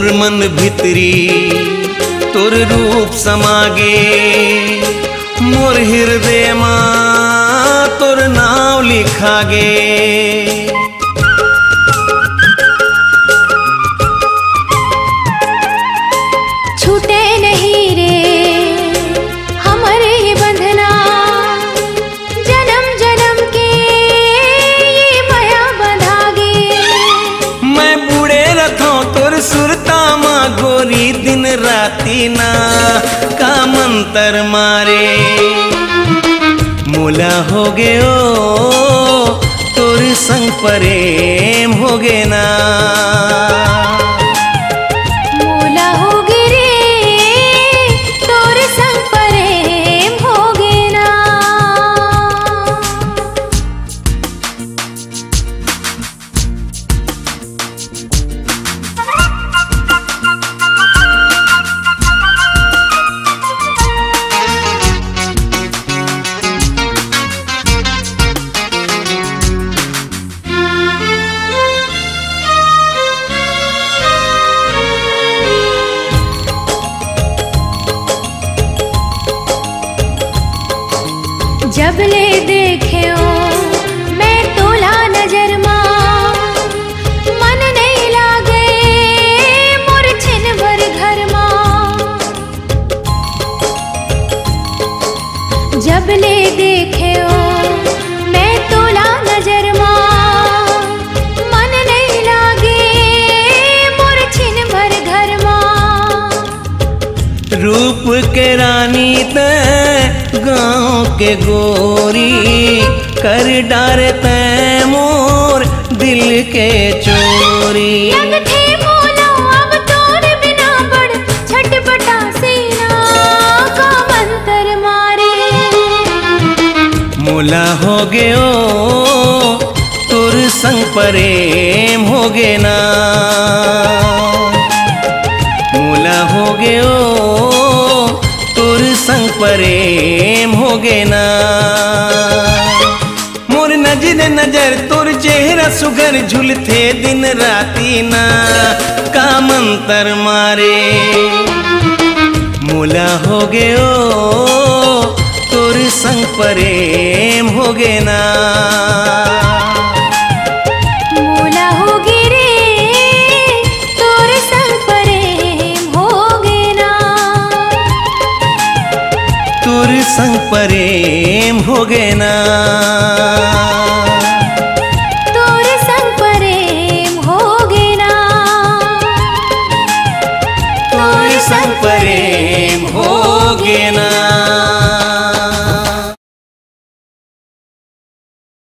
मोर मन भितरी तोर रूप समागे, मोर हृदय मां तोर नाव लिखागे। छूटे नहीं रे हमारे ये बंधना, जन्म जन्म के ये माया बंधागे। मैं बूढ़े रथों तोर सुरता मां गोरी, दिन राती ना का मंतर मारे। मोला हो गयो तोर संग प्रेम हो गे ना, मोला हो गे रे तोर संग प्रेम हो गे ना। जब ले देखे मैं तोला नजर मां, मन नहीं लागे मोर छिन भर घर मां। जब ले देखे मैं तोला नजर मां, मन नहीं लागे मोर छिन भर घर मां। रूप के रानी ते गाँव के गोरी, कर डारे तै मोर दिल के चोरी। लगथे मोला अब तोर बिना बड़ छटपटा सीना का मंतर मारे। मोला हो गयो तोर संग प्रेम हो गे ना, मोला हो गयो तोर संग प्रेम हो गे ना। मोर नजर नजर तोर चेहरा सुगर, झुलथे दिन राती ना का मंतर मारे। मोला हो गयो तोर संग प्रेम हो गे ना, मोला हो गे रे तोर संग प्रेम हो गे ना। तोर संग प्रेम हो गे ना, तोर संग प्रेम हो गे ना, तोर संग प्रेम हो गे ना।